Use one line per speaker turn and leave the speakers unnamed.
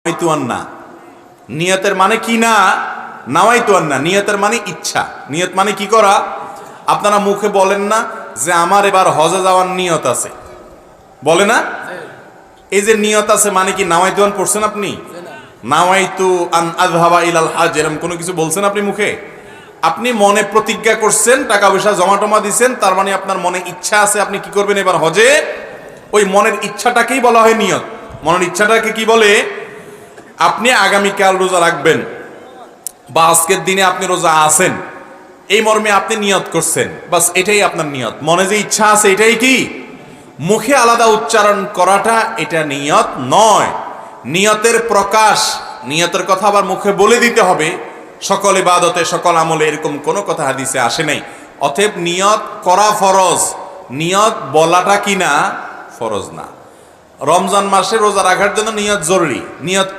নাওয়াইতুয়ান্না নিয়তের মানে কি না, নাওয়াইতুয়ান্না নিয়তের মানে ইচ্ছা। নিয়ত মানে কি করা? আপনারা মুখে বলেন না যে আমার এবার হজে যাওয়ার নিয়ত আছে, বলে না? এই যে নিয়ত আছে মানে কি নাওয়াইতুয়ান পড়ছেন আপনি? নাওয়াইতু আন আযহাবা ইলাল হজ এরকম কোনো কিছু বলছেন আপনি মুখে? আপনি মনে প্রতিজ্ঞা করছেন, টাকা পয়সা জমা টমা দিচ্ছেন, তার মানে আপনার মনে ইচ্ছা আছে আপনি কি করবেন এবার হজে। ওই মনের ইচ্ছাটাকেই বলা হয় নিয়ত। মনের ইচ্ছাটাকে কি বলে? আপনি আগামীকাল রোজা রাখবেন বা আজকের দিনে আপনি রোজা আছেন, এই মর্মে আপনি নিয়ত করছেন, বাস এটাই আপনার নিয়ত। মনে যে ইচ্ছা আছে এটাই কি? মুখে আলাদা উচ্চারণ করাটা এটা নিয়ত নয়। নিয়তের প্রকাশ, নিয়তের কথা আবার মুখে বলে দিতে হবে সকল ইবাদতে সকল আমলে, এরকম কোনো কথা হাদিসে আসে নাই। অতএব নিয়ত করা ফরজ, নিয়ত বলাটা কি না ফরজ না। রমজান মাসে রোজা রাখার জন্য নিয়ত জরুরি। নিয়ত